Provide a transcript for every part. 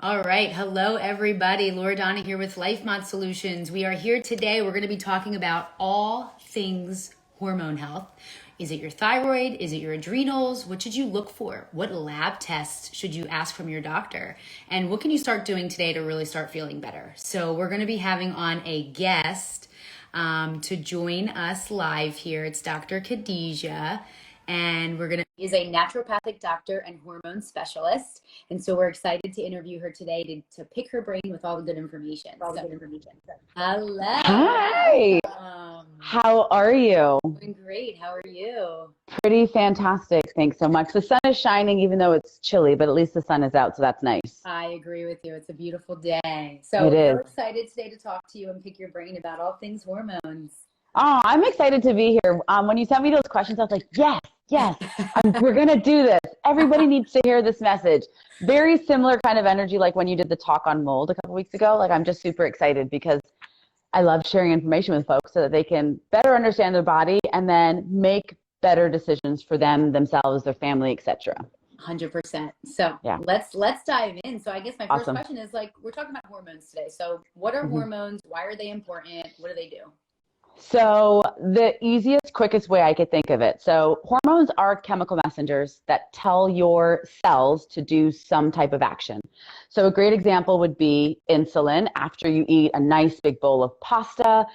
All right. Hello, everybody. Laura Donna here with LifeMod Solutions. We are here today. We're going to be talking about all things hormone health. Is it your thyroid? Is it your adrenals? What should you look for? What lab tests should you ask from your doctor? And what can you start doing today to really start feeling better? So we're going to be having on a guest to join us live here. It's Dr. Khadija. And is a naturopathic doctor and hormone specialist. And so we're excited to interview her today to pick her brain with all the good information. Hello. Hi. How are you? Doing great. How are you? Pretty fantastic. Thanks so much. The sun is shining even though it's chilly, but at least the sun is out, so that's nice. I agree with you. It's a beautiful day. So we're excited today to talk to you and pick your brain about all things hormones. Oh, I'm excited to be here. When you sent me those questions, I was like, yes, we're going to do this. Everybody needs to hear this message. Very similar kind of energy like when you did the talk on mold a couple weeks ago. Like, I'm just super excited because I love sharing information with folks so that they can better understand their body and then make better decisions for them, themselves, their family, etc. 100%. So yeah. Let's dive in. So I guess my first question is, like, we're talking about hormones today. So what are hormones? Why are they important? What do they do? So the easiest, quickest way I could think of it. So hormones are chemical messengers that tell your cells to do some type of action. So a great example would be insulin. After you eat a nice big bowl of pasta,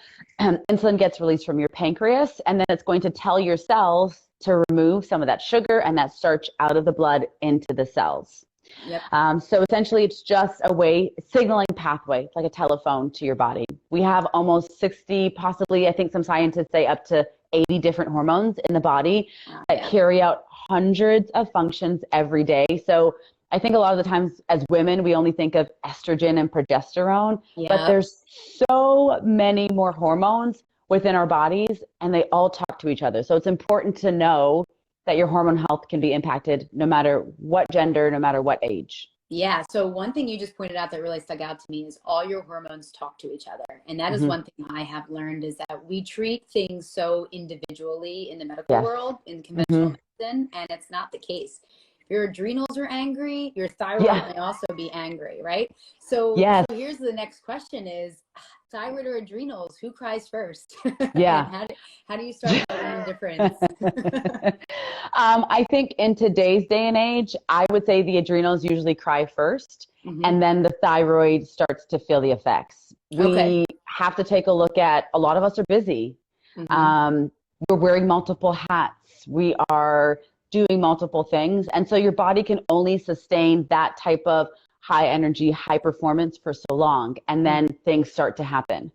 insulin gets released from your pancreas, and then it's going to tell your cells to remove some of that sugar and that starch out of the blood into the cells. Yep. So essentially it's just a signaling pathway, like a telephone to your body. We have almost 60, possibly, I think some scientists say up to 80 different hormones in the body that carry out hundreds of functions every day. So I think a lot of the times as women, we only think of estrogen and progesterone, but there's so many more hormones within our bodies and they all talk to each other. So it's important to know that your hormone health can be impacted no matter what gender, no matter what age. Yeah. So one thing you just pointed out that really stuck out to me is all your hormones talk to each other. And that is one thing I have learned is that we treat things so individually in the medical world, in conventional medicine, and it's not the case. Your adrenals are angry, your thyroid may also be angry, right? So here's the next question is, thyroid or adrenals, who cries first? Yeah. How do you start knowing the difference? I think in today's day and age, I would say the adrenals usually cry first, and then the thyroid starts to feel the effects. We have to take a look at, a lot of us are busy. We're wearing multiple hats. We are doing multiple things. And so your body can only sustain that type of high energy, high performance for so long. And then things start to happen.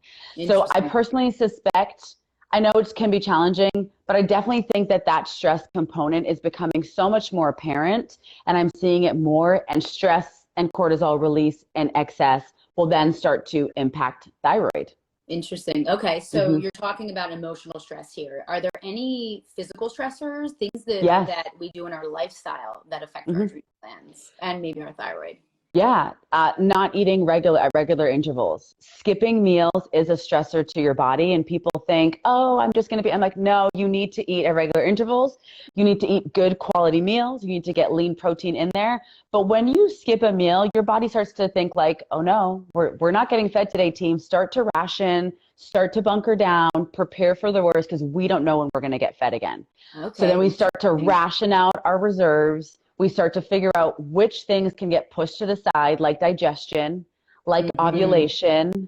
So I personally suspect, I know it can be challenging, but I definitely think that stress component is becoming so much more apparent. And I'm seeing it more, and stress and cortisol release in excess will then start to impact thyroid. Interesting. Okay. So you're talking about emotional stress here. Are there any physical stressors, things that we do in our lifestyle that affect our adrenal glands and maybe our thyroid? Yeah. Not eating at regular intervals. Skipping meals is a stressor to your body, and people think, oh, I'm like, no, you need to eat at regular intervals. You need to eat good quality meals. You need to get lean protein in there. But when you skip a meal, your body starts to think like, oh no, we're not getting fed today, team. Start to ration, start to bunker down, prepare for the worst, because we don't know when we're going to get fed again. Okay. So then we start to ration out our reserves. We start to figure out which things can get pushed to the side, like digestion, like ovulation.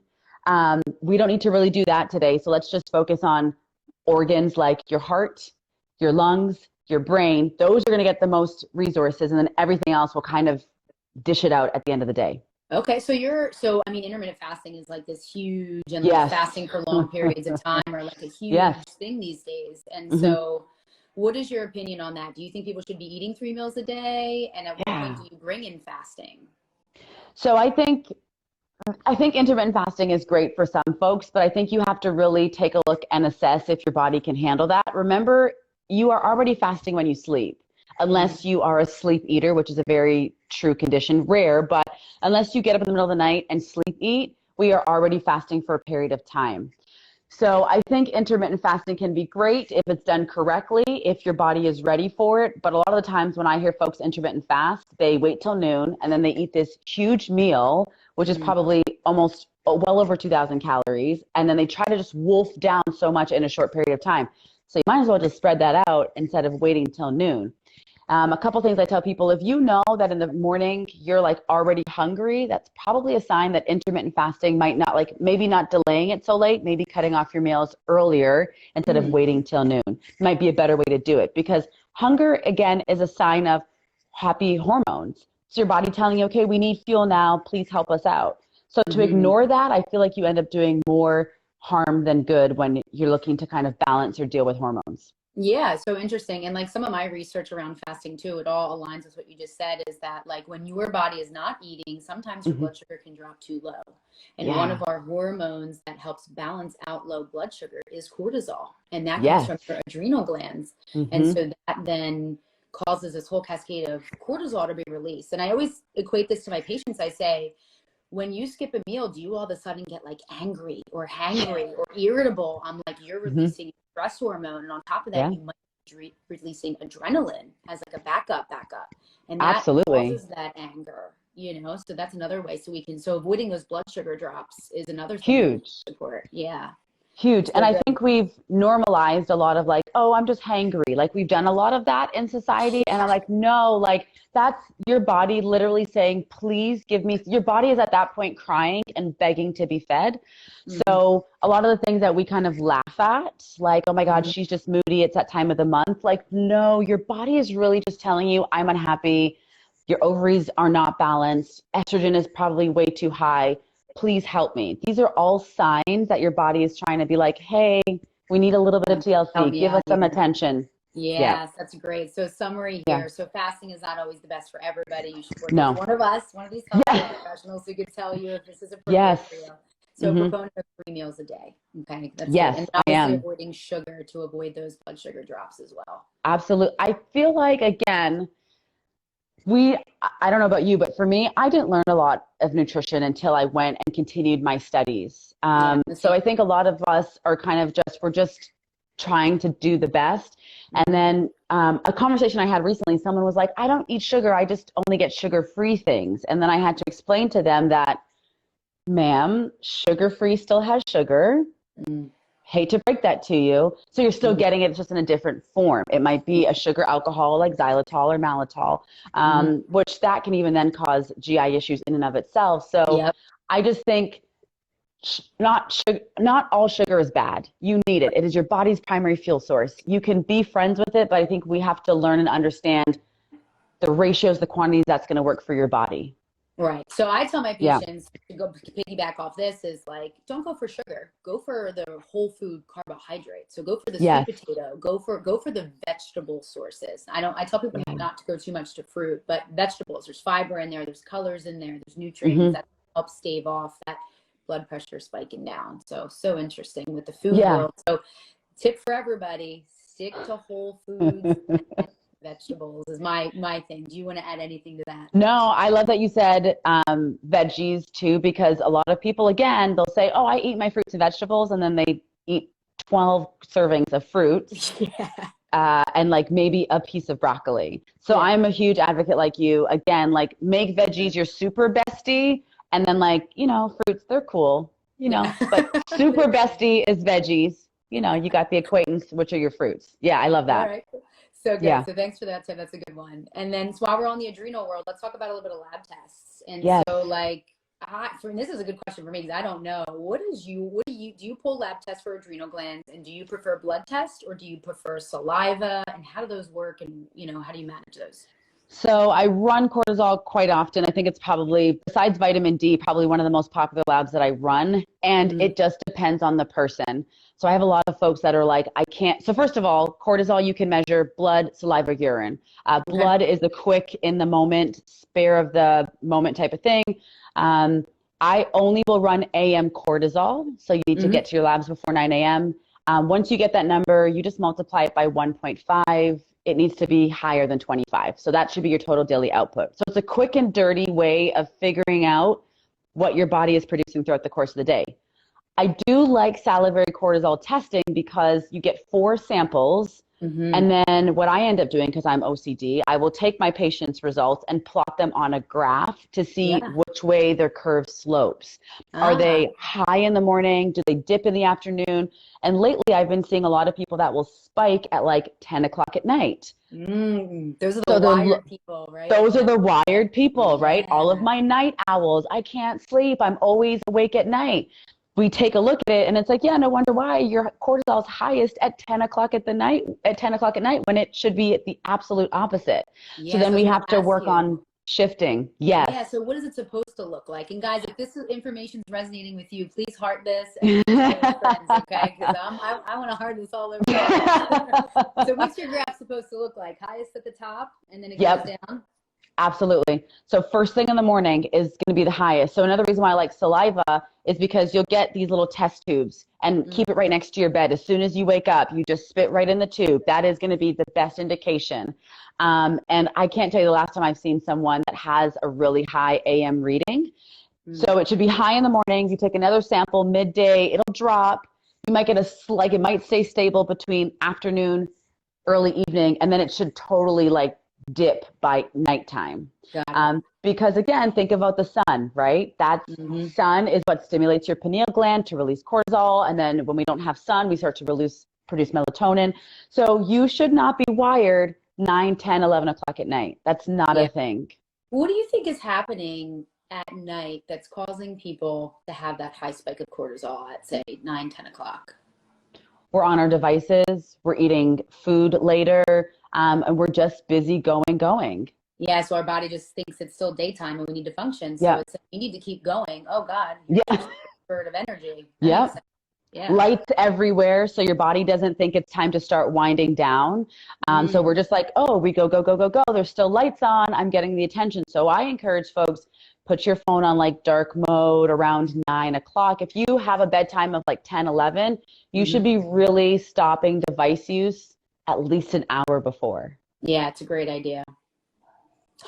We don't need to really do that today. So let's just focus on organs like your heart, your lungs, your brain. Those are going to get the most resources, and then everything else will kind of dish it out at the end of the day. Okay. So intermittent fasting is like this huge, and like fasting for long periods of time are like a huge thing these days. And so what is your opinion on that? Do you think people should be eating 3 meals a day? And at what point do you bring in fasting? So I think intermittent fasting is great for some folks, but I think you have to really take a look and assess if your body can handle that. Remember, you are already fasting when you sleep, unless you are a sleep eater, which is a very true condition, rare, but unless you get up in the middle of the night and sleep eat, we are already fasting for a period of time. So I think intermittent fasting can be great if it's done correctly, if your body is ready for it. But a lot of the times when I hear folks intermittent fast, they wait till noon and then they eat this huge meal, which is probably almost well over 2,000 calories. And then they try to just wolf down so much in a short period of time. So you might as well just spread that out instead of waiting till noon. A couple things I tell people, if you know that in the morning you're like already hungry, that's probably a sign that intermittent fasting might not, like maybe not delaying it so late, maybe cutting off your meals earlier instead of waiting till noon might be a better way to do it, because hunger, again, is a sign of happy hormones. So your body telling you, okay, we need fuel now, please help us out. So to ignore that, I feel like you end up doing more harm than good when you're looking to kind of balance or deal with hormones. Yeah, so interesting. And like some of my research around fasting too, it all aligns with what you just said, is that like when your body is not eating, sometimes your blood sugar can drop too low. And one of our hormones that helps balance out low blood sugar is cortisol. And that comes from your adrenal glands. And so that then causes this whole cascade of cortisol to be released. And I always equate this to my patients. I say, when you skip a meal, do you all of a sudden get like angry or hangry or irritable? I'm like, you're releasing stress hormone. And on top of that, you might be releasing adrenaline as like a backup. And that causes that anger, you know? So that's another way. So avoiding those blood sugar drops is another thing. Huge. Support. Yeah. Huge. And I think we've normalized a lot of like, oh, I'm just hangry. Like we've done a lot of that in society. And I'm like, no, like that's your body literally saying, please give me, your body is at that point crying and begging to be fed. So a lot of the things that we kind of laugh at, like, oh my God, she's just moody, it's that time of the month. Like, no, your body is really just telling you, I'm unhappy. Your ovaries are not balanced. Estrogen is probably way too high. Please help me. These are all signs that your body is trying to be like, hey, we need a little bit of TLC. Give us some attention. Yes, that's great. So summary here. So fasting is not always the best for everybody. You should work with one of us, one of these healthcare professionals who could tell you if this is appropriate for you. So proponent of 3 meals a day. Okay. That's it. And obviously avoiding sugar to avoid those blood sugar drops as well. Absolutely. I feel like, again, I don't know about you, but for me, I didn't learn a lot of nutrition until I went and continued my studies. So I think a lot of us are kind of we're just trying to do the best. And then a conversation I had recently, someone was like, I don't eat sugar. I just only get sugar-free things. And then I had to explain to them that, ma'am, sugar-free still has sugar. Hate to break that to you. So you're still getting it just in a different form. It might be a sugar alcohol like xylitol or mannitol, which that can even then cause GI issues in and of itself. So I just think not all sugar is bad. You need it. It is your body's primary fuel source. You can be friends with it, but I think we have to learn and understand the ratios, the quantities that's going to work for your body. Right. So I tell my patients to go piggyback off this is like, don't go for sugar. Go for the whole food carbohydrate. So go for the sweet potato. Go for the vegetable sources. I tell people not to go too much to fruit, but vegetables. There's fiber in there. There's colors in there. There's nutrients that help stave off that blood pressure spiking down. So interesting with the food world. So tip for everybody: stick to whole foods. Vegetables is my thing. Do you want to add anything to that? No, I love that you said veggies too, because a lot of people, again, they'll say, oh, I eat my fruits and vegetables, and then they eat 12 servings of fruit and like maybe a piece of broccoli. So I'm a huge advocate like you. Again, like make veggies your super bestie, and then like, fruits, they're cool, but super bestie is veggies. You got the acquaintance, which are your fruits. Yeah, I love that. All right. So good. Yeah. So thanks for that tip. That's a good one. And then so while we're on the adrenal world, let's talk about a little bit of lab tests. And so like, this is a good question for me because I don't know. Do you pull lab tests for adrenal glands, and do you prefer blood tests or do you prefer saliva, and how do those work, and how do you manage those? So I run cortisol quite often. I think it's probably, besides vitamin D, probably one of the most popular labs that I run. And it just depends on the person. So I have a lot of folks that are like, I can't. So first of all, cortisol, you can measure blood, saliva, urine. Blood is a quick in the moment, spare of the moment type of thing. I only will run AM cortisol. So you need to get to your labs before 9 a.m. Once you get that number, you just multiply it by 1.5. It needs to be higher than 25. So that should be your total daily output. So it's a quick and dirty way of figuring out what your body is producing throughout the course of the day. I do like salivary cortisol testing because you get 4 samples. And then what I end up doing, because I'm OCD, I will take my patient's results and plot them on a graph to see which way their curve slopes. Are they high in the morning? Do they dip in the afternoon? And lately I've been seeing a lot of people that will spike at like 10 o'clock at night. Those are the wired people, right? Those are the wired people, right? All of my night owls. I can't sleep. I'm always awake at night. We take a look at it and it's like, yeah, no wonder why your cortisol is highest at 10 o'clock at night when it should be at the absolute opposite. So then we have to work on shifting. Yes. Yeah. So what is it supposed to look like? And guys, if this information is resonating with you, please heart this and share it with friends, okay? Because I want to heart this all over. So what's your graph supposed to look like? Highest at the top and then it goes down? Absolutely. So first thing in the morning is going to be the highest. So another reason why I like saliva is because you'll get these little test tubes and keep it right next to your bed. As soon as you wake up, you just spit right in the tube. That is going to be the best indication. And I can't tell you the last time I've seen someone that has a really high AM reading. So it should be high in the morning. You take another sample midday, it'll drop. You might get it might stay stable between afternoon, early evening, and then it should totally dip by nighttime. Because again, think about the sun, right? That sun is what stimulates your pineal gland to release cortisol. And then when we don't have sun, we start to produce melatonin. So you should not be wired 9, 10, 11 o'clock at night. That's not a thing. What do you think is happening at night that's causing people to have that high spike of cortisol at, say, 9, 10 o'clock? We're on our devices. We're eating food later. And we're just busy going. Yeah, so our body just thinks it's still daytime and we need to function. So it's we need to keep going. Oh God. Spurt of energy. Yeah. Lights everywhere, so your body doesn't think it's time to start winding down. So we're just like, oh, we go. There's still lights on. I'm getting the attention. So I encourage folks, put your phone on dark mode around 9 o'clock. If you have a bedtime of 10, 11, you should be really stopping device use at least an hour before. Yeah, it's a great idea.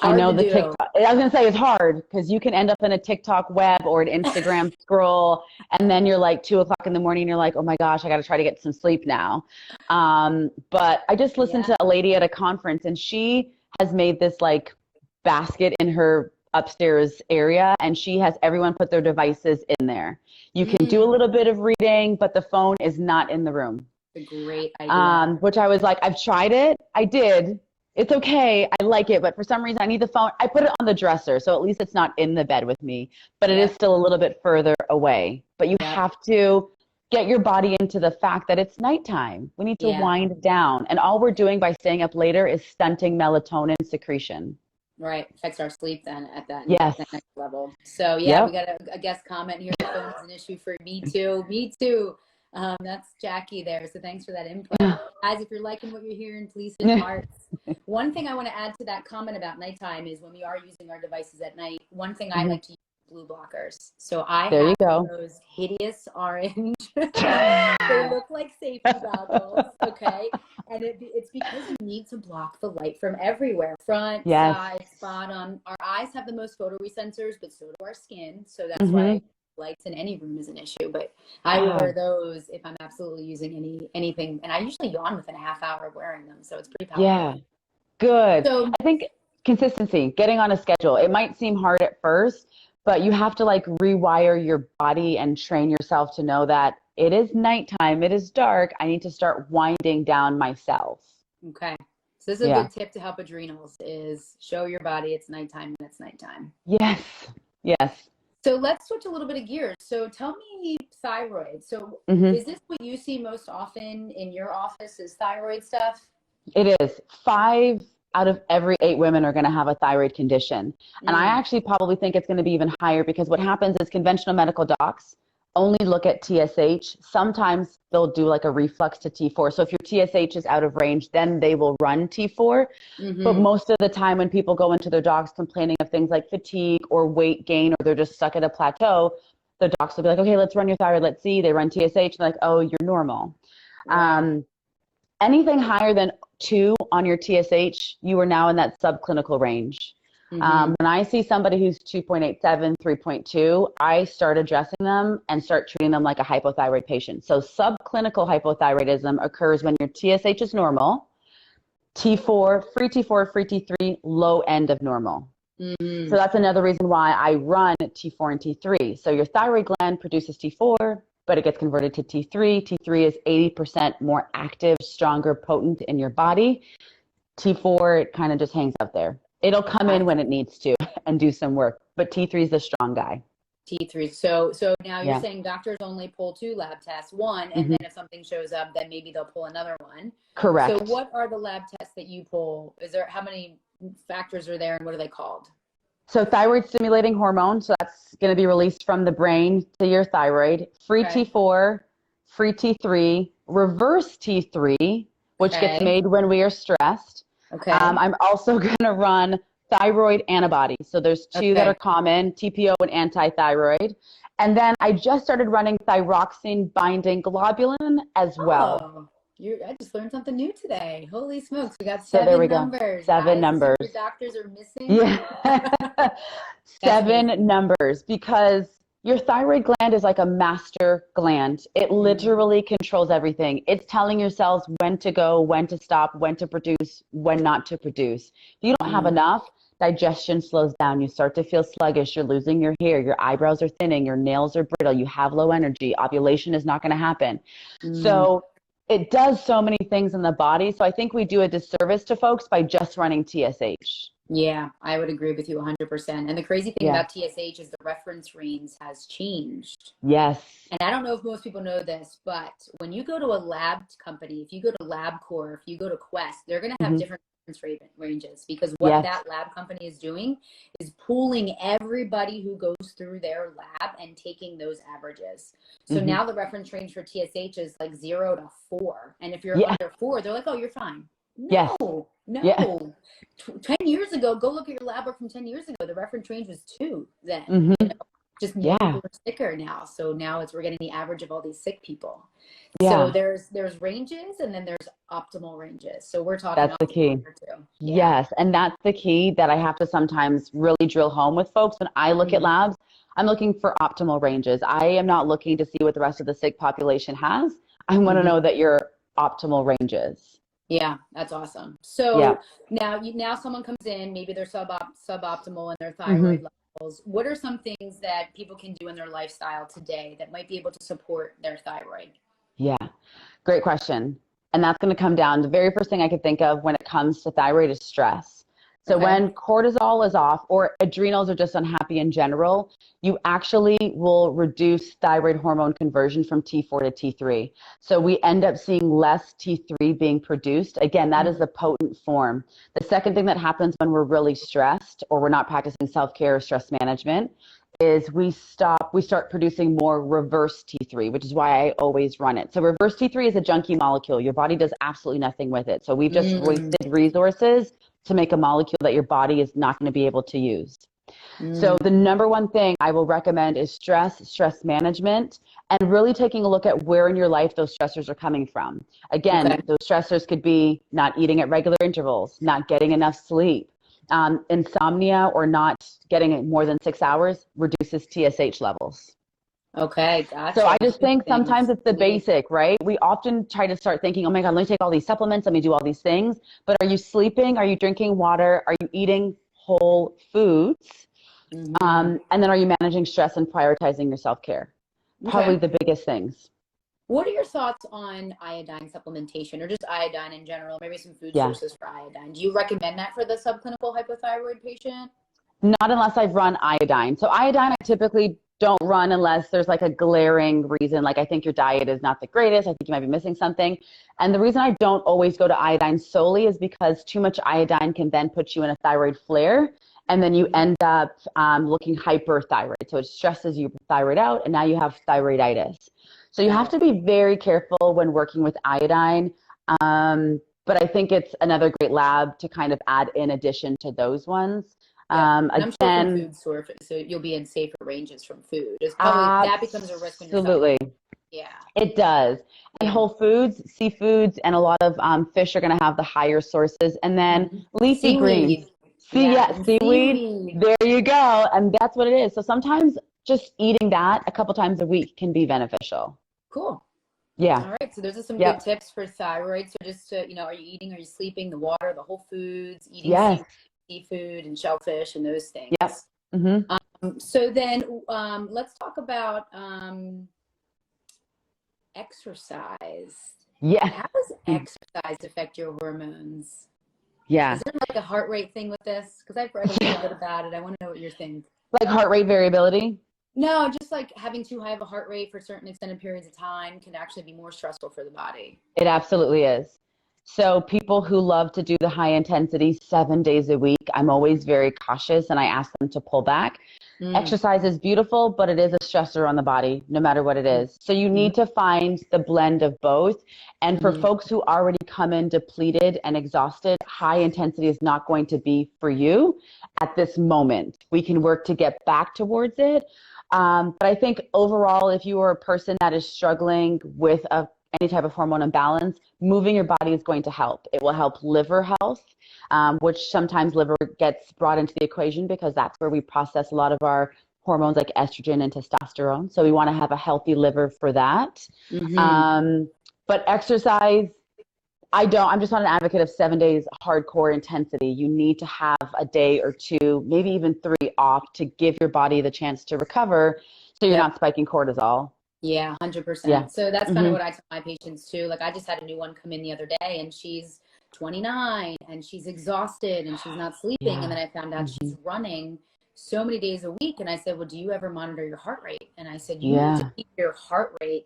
I know the TikTok. I was gonna say it's hard because you can end up in a TikTok web or an Instagram scroll, and then you're 2 o'clock in the morning, and you're like, oh my gosh, I got to try to get some sleep now. But I just listened to a lady at a conference, and she has made this basket in her upstairs area, and she has everyone put their devices in there. You can do a little bit of reading, but the phone is not in the room. A great idea. Which I was like, I've tried it. I did. It's okay. I like it. But for some reason, I need the phone. I put it on the dresser. So at least it's not in the bed with me. But it is still a little bit further away. But you have to get your body into the fact that it's nighttime. We need to wind down. And all we're doing by staying up later is stunting melatonin secretion. Right. Affects our sleep then at that, that next level. So we got a guest comment here. The phone is an issue for me too. Me too. That's Jackie there. So thanks for that input. Guys, if you're liking what you're hearing, please hit hearts. One thing I want to add to that comment about nighttime is when we are using our devices at night, one thing I like to use is blue blockers. So I have those hideous orange. They look like safety goggles, okay? And it's because you need to block the light from everywhere. Front, side, bottom. Our eyes have the most photoreceptors, but so do our skin. So that's why lights in any room is an issue, but I wear those if I'm absolutely using anything, and I usually yawn within a half hour of wearing them, so it's pretty powerful. Yeah, good. So I think consistency, getting on a schedule. It might seem hard at first, but you have to rewire your body and train yourself to know that it is nighttime, it is dark. I need to start winding down myself. Okay. So this is a good tip to help adrenals is show your body it's nighttime when it's nighttime. Yes. So let's switch a little bit of gears. So tell me thyroid. So is this what you see most often in your office is thyroid stuff? It is. 5 out of every 8 women are going to have a thyroid condition. And I actually probably think it's going to be even higher because what happens is conventional medical docs only look at TSH. Sometimes they'll do a reflux to T4. So if your TSH is out of range, then they will run T4. But most of the time when people go into their docs complaining of things like fatigue or weight gain, or they're just stuck at a plateau, the docs will be like, okay, let's run your thyroid. Let's see. They run TSH and they're like, oh, you're normal. Right. Anything higher than 2 on your TSH, you are now in that subclinical range. When I see somebody who's 2.87, 3.2, I start addressing them and start treating them like a hypothyroid patient. So subclinical hypothyroidism occurs when your TSH is normal, T4, free T3, low end of normal. So that's another reason why I run T4 and T3. So your thyroid gland produces T4, but it gets converted to T3. T3 is 80% more active, stronger, potent in your body. T4, it kind of just hangs out there. It'll come in when it needs to and do some work, but T3 is the strong guy. T3. So now you're saying doctors only pull 2 lab tests, one, and then if something shows up, then maybe they'll pull another one. Correct. So what are the lab tests that you pull? How many factors are there, and what are they called? So thyroid stimulating hormone. So that's going to be released from the brain to your thyroid. Free T4, free T3, reverse T3, which gets made when we are stressed. Okay. I'm also going to run thyroid antibodies. So there's 2 that are common, TPO and anti-thyroid. And then I just started running thyroxine binding globulin as well. I just learned something new today. Holy smokes. We got 7 numbers. 7 numbers. Doctors are missing. Yeah. 7 numbers, because your thyroid gland is like a master gland. It literally controls everything. It's telling your cells when to go, when to stop, when to produce, when not to produce. If you don't have enough, digestion slows down. You start to feel sluggish. You're losing your hair. Your eyebrows are thinning. Your nails are brittle. You have low energy. Ovulation is not going to happen. So it does so many things in the body. So I think we do a disservice to folks by just running TSH. Yeah, I would agree with you 100%. And the crazy thing about TSH is the reference range has changed. Yes. And I don't know if most people know this, but when you go to a lab company, if you go to LabCorp, if you go to Quest, they're going to have different reference ranges, because what that lab company is doing is pooling everybody who goes through their lab and taking those averages. So now the reference range for TSH is like 0 to 4. And if you're under 4, they're like, oh, you're fine. No. 10 years ago, go look at your lab work from 10 years ago. The reference range was 2 then. You know? Just more people are sicker now. So now we're getting the average of all these sick people. So there's ranges, and then there's optimal ranges. So we're talking that's the key. Too. Yes, and that's the key that I have to sometimes really drill home with folks. When I look at labs, I'm looking for optimal ranges. I am not looking to see what the rest of the sick population has. I want to know that your optimal ranges. Yeah, that's awesome. So now someone comes in, maybe they're suboptimal in their thyroid levels. What are some things that people can do in their lifestyle today that might be able to support their thyroid? Yeah, great question. And that's going to come down, the very first thing I could think of when it comes to thyroid is stress. So when cortisol is off, or adrenals are just unhappy in general, you actually will reduce thyroid hormone conversion from T4 to T3. So we end up seeing less T3 being produced. Again, that is the potent form. The second thing that happens when we're really stressed, or we're not practicing self-care or stress management, is we start producing more reverse T3, which is why I always run it. So reverse T3 is a junky molecule. Your body does absolutely nothing with it. So we've just wasted resources to make a molecule that your body is not going to be able to use. So the number one thing I will recommend is stress management, and really taking a look at where in your life those stressors are coming from. Again, those stressors could be not eating at regular intervals, not getting enough sleep, insomnia, or not getting more than 6 hours reduces TSH levels. Okay, gotcha. So I just think sometimes it's the basic, right? We often try to start thinking, oh my God, let me take all these supplements, let me do all these things. But are you sleeping? Are you drinking water? Are you eating whole foods? And then are you managing stress and prioritizing your self-care? Probably the biggest things. What are your thoughts on iodine supplementation, or just iodine in general? Maybe some food sources for iodine. Do you recommend that for the subclinical hypothyroid patient? Not unless I've run iodine. So iodine I typically don't run unless there's like a glaring reason, like I think your diet is not the greatest, I think you might be missing something. And the reason I don't always go to iodine solely is because too much iodine can then put you in a thyroid flare, and then you end up looking hyperthyroid. So it stresses your thyroid out, and now you have thyroiditis. So you have to be very careful when working with iodine. But I think it's another great lab to kind of add in addition to those ones. And I'm sure from food source, so you'll be in safer ranges from food. It's probably, that becomes a risk when you're absolutely. Yeah, it does. And whole foods, seafoods, and a lot of fish are going to have the higher sources. And then leafy greens. See, Yeah, yeah, and seaweed. seaweed. There you go. And that's what it is. So sometimes just eating that a couple times a week can be beneficial. Cool. Yeah. All right, so those are some good Yep. tips for thyroid. So just to, are you eating, are you sleeping, the water, the whole foods, eating Yes. seafood and shellfish and those Yep. things. Mm-hmm. So then let's talk about exercise. Yeah. How does exercise affect your hormones? Yeah. Is there like a heart rate thing with this? Because I've read a little bit about it. I want to know what you think. Like heart rate variability. No, just like having too high of a heart rate for certain extended periods of time can actually be more stressful for the body. It absolutely is. So people who love to do the high intensity 7 days a week, I'm always very cautious and I ask them to pull back. Mm. Exercise is beautiful, but it is a stressor on the body, no matter what it is. So you need to find the blend of both. And for folks who already come in depleted and exhausted, high intensity is not going to be for you at this moment. We can work to get back towards it. But I think overall, if you are a person that is struggling with any type of hormone imbalance, moving your body is going to help. It will help liver health, which sometimes liver gets brought into the equation because that's where we process a lot of our hormones like estrogen and testosterone. So we want to have a healthy liver for that. But exercise, I'm just not an advocate of 7 days hardcore intensity. You need to have a day or two, maybe even 3 off to give your body the chance to recover so you're not spiking cortisol. Yeah, 100%. Yeah. So that's kind of what I tell my patients too. Like I just had a new one come in the other day and she's 29 and she's exhausted and she's not sleeping. And then I found out she's running so many days a week. And I said, well, do you ever monitor your heart rate? And I said, you need to keep your heart rate.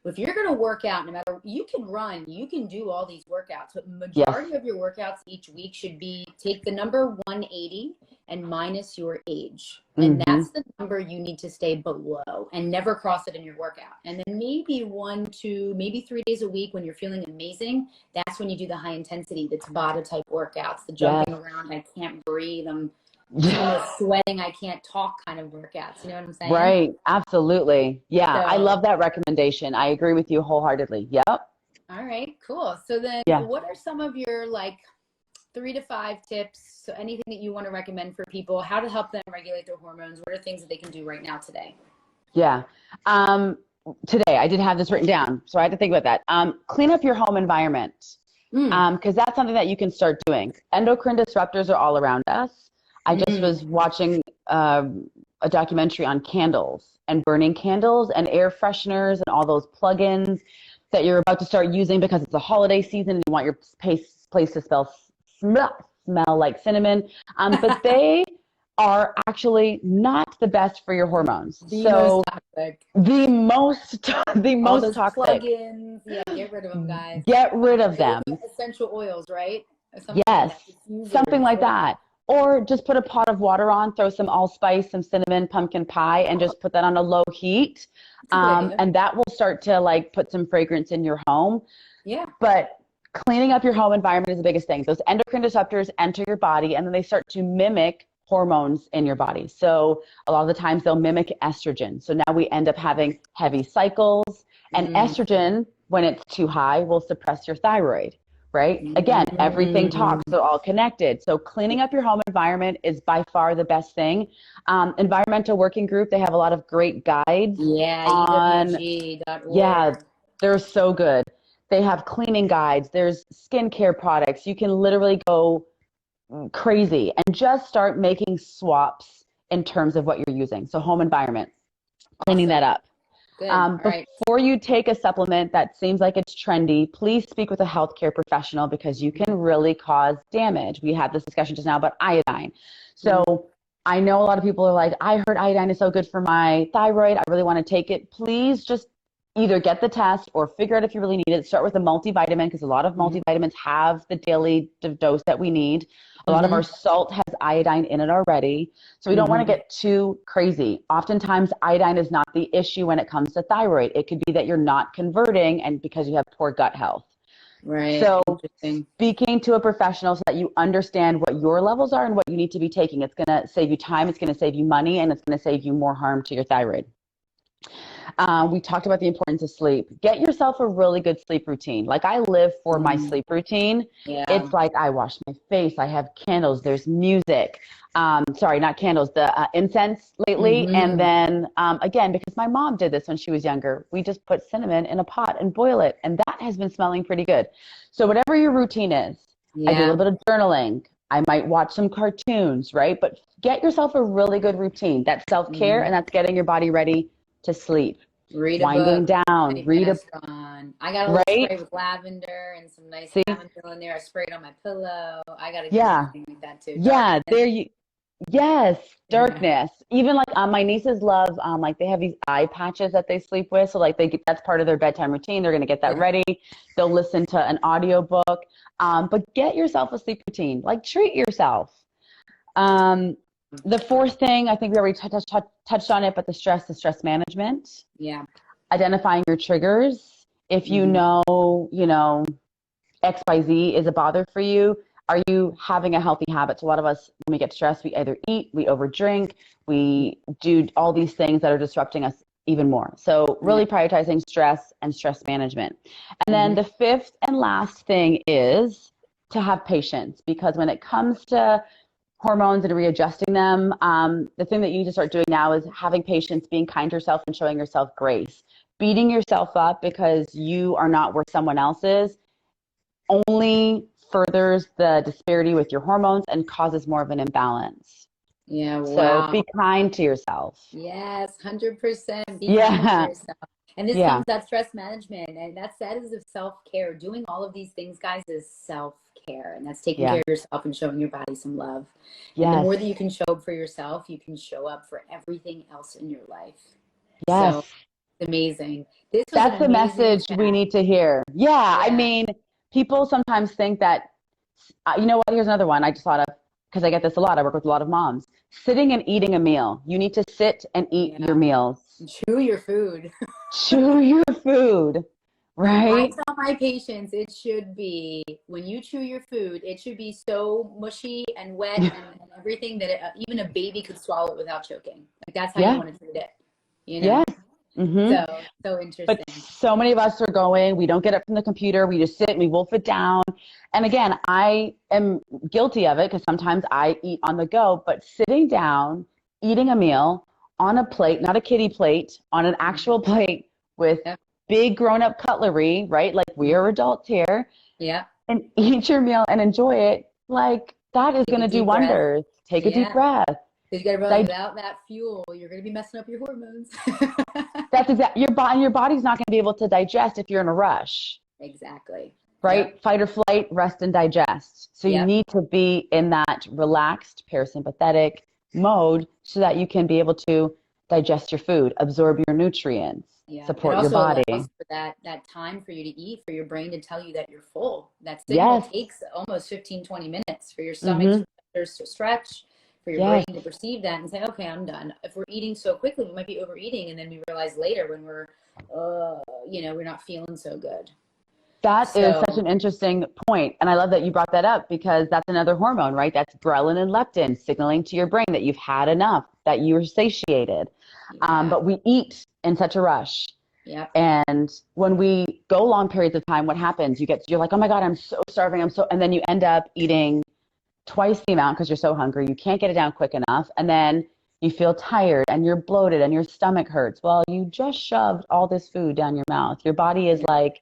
If you're going to work out, no matter, you can run, you can do all these workouts, but majority of your workouts each week should be take the number 180 and minus your age. And that's the number you need to stay below and never cross it in your workout. And then maybe 1, 2, maybe 3 days a week when you're feeling amazing, that's when you do the high intensity, the Tabata type workouts, the jumping around, I can't breathe, I'm sweating, I can't talk kind of workouts. You know what I'm saying? Right. Absolutely. Yeah. So, I love that recommendation. I agree with you wholeheartedly. Yep. All right, cool. So then what are some of your like 3 to 5 tips? So anything that you want to recommend for people, how to help them regulate their hormones? What are things that they can do right now today? Yeah. Today I did have this written down, so I had to think about that. Clean up your home environment. Because that's something that you can start doing. Endocrine disruptors are all around us. I just was watching a documentary on candles and burning candles and air fresheners and all those plugins that you're about to start using because it's a holiday season and you want your place to smell like cinnamon. But they are actually not the best for your hormones. Most toxic. The most all those toxic. Plugins, get rid of them, guys. Get rid of them. Essential oils, right? Something like that. Or just put a pot of water on, throw some allspice, some cinnamon, pumpkin pie, and just put that on a low heat. And that will start to like put some fragrance in your home. Yeah. But cleaning up your home environment is the biggest thing. Those endocrine disruptors enter your body and then they start to mimic hormones in your body. So a lot of the times they'll mimic estrogen. So now we end up having heavy cycles, and estrogen, when it's too high, will suppress your thyroid. Right? Again, everything talks, they're all connected. So cleaning up your home environment is by far the best thing. Environmental Working Group, they have a lot of great guides. On EWG.org. Yeah, they're so good. They have cleaning guides. There's skincare products. You can literally go crazy and just start making swaps in terms of what you're using. So home environment, cleaning that up. Before you take a supplement that seems like it's trendy, please speak with a healthcare professional because you can really cause damage. We had this discussion just now about iodine. So I know a lot of people are like, I heard iodine is so good for my thyroid. I really want to take it. Please just either get the test or figure out if you really need it. Start with a multivitamin because a lot of multivitamins have the daily dose that we need. A lot of our salt has iodine in it already. So we don't want to get too crazy. Oftentimes, iodine is not the issue when it comes to thyroid. It could be that you're not converting and because you have poor gut health. Right. So speaking to a professional so that you understand what your levels are and what you need to be taking. It's going to save you time. It's going to save you money, and it's going to save you more harm to your thyroid. We talked about the importance of sleep. Get yourself a really good sleep routine. Like I live for my sleep routine. Yeah. It's like I wash my face. I have candles. There's music. Sorry, not candles, the incense lately. And then again, because my mom did this when she was younger, we just put cinnamon in a pot and boil it. And that has been smelling pretty good. So whatever your routine is, I do a little bit of journaling. I might watch some cartoons, right? But get yourself a really good routine. That's self-care and that's getting your body ready to sleep. Read a Winding book. down, read a I got a little right. spray with lavender and some nice See? chamomile in there. I sprayed on my pillow. I got to do Yeah. something like that too. Yeah, Darkness. there you. Yes, darkness. Even like my nieces love like they have these eye patches that they sleep with, so like that's part of their bedtime routine. They're gonna get that ready. They'll listen to an audio book. But get yourself a sleep routine. Like treat yourself. The fourth thing, I think we already touched on it, but the stress management. Yeah. Identifying your triggers. If you know, XYZ is a bother for you, are you having a healthy habit? So a lot of us, when we get stressed, we either eat, we overdrink, we do all these things that are disrupting us even more. So really prioritizing stress and stress management. And then the fifth and last thing is to have patience, because when it comes to hormones and readjusting them, the thing that you need to start doing now is having patience, being kind to yourself and showing yourself grace. Beating yourself up because you are not where someone else is only furders the disparity with your hormones and causes more of an imbalance. Yeah, wow. So be kind to yourself. Yes, 100%. Be kind to yourself. And this comes that stress management, and that is of self-care. Doing all of these things, guys, is self-care, and that's taking care of yourself and showing your body some love. And the more that you can show up for yourself, you can show up for everything else in your life. So it's amazing. That's the message we need to hear. I mean, people sometimes think that, you know what, here's another one I just thought of, because I get this a lot. I work with a lot of moms. Sitting and eating a meal. You need to sit and eat your meals. Chew your food. Chew your food, right? I tell my patients it should be, when you chew your food, it should be so mushy and wet and everything that even a baby could swallow it without choking. Like that's how you want to treat it. You know? So interesting. But so many of us are going, we don't get up from the computer, we just sit and we wolf it down. And again, I am guilty of it because sometimes I eat on the go, but sitting down, eating a meal on a plate, not a kiddie plate, on an actual plate with big grown-up cutlery, right? Like we are adults here. And eat your meal and enjoy it. Like that is going to do wonders. Take a deep breath. You got to realize without that fuel, you're going to be messing up your hormones. That's exactly. Your body's not going to be able to digest if you're in a rush. Exactly. Right? Fight or flight, rest and digest. So you need to be in that relaxed parasympathetic mode so that you can be able to digest your food, absorb your nutrients, support your body. It also allows for that time for you to eat, for your brain to tell you that you're full. That signal takes almost 15, 20 minutes for your stomach to stretch, for your brain to perceive that and say, okay, I'm done. If we're eating so quickly, we might be overeating, and then we realize later when we're, we're not feeling so good. That is such an interesting point. And I love that you brought that up because that's another hormone, right? That's ghrelin and leptin signaling to your brain that you've had enough, that you're satiated. But we eat in such a rush. And when we go long periods of time, what happens? You're like, oh my God, I'm so starving. And then you end up eating twice the amount because you're so hungry. You can't get it down quick enough. And then you feel tired and you're bloated and your stomach hurts. Well, you just shoved all this food down your mouth. Your body is like,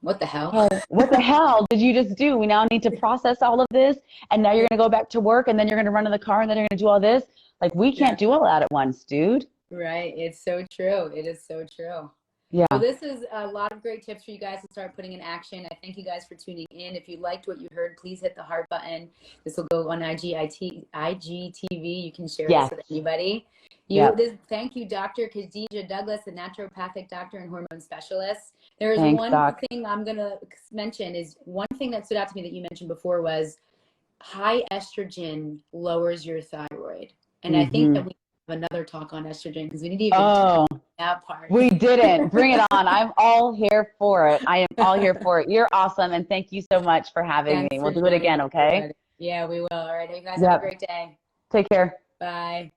what the hell? Oh, what the hell did you just do? We now need to process all of this. And now you're going to go back to work and then you're going to run in the car and then you're going to do all this. Like we can't do all that at once, dude. Right. It's so true. It is so true. Yeah. Well, this is a lot of great tips for you guys to start putting in action. I thank you guys for tuning in. If you liked what you heard, please hit the heart button. This will go on IGTV. You can share this with anybody. Thank you, Dr. Khadija Douglas, a naturopathic doctor and hormone specialist. There is one thing I'm going to mention is one thing that stood out to me that you mentioned before was high estrogen lowers your thyroid. And I think that we have another talk on estrogen because we need to even talk about that part. We didn't. Bring it on. I'm all here for it. I am all here for it. You're awesome. And thank you so much for having me. We'll do it again, okay? Yeah, we will. All right. You guys have a great day. Take care. Bye.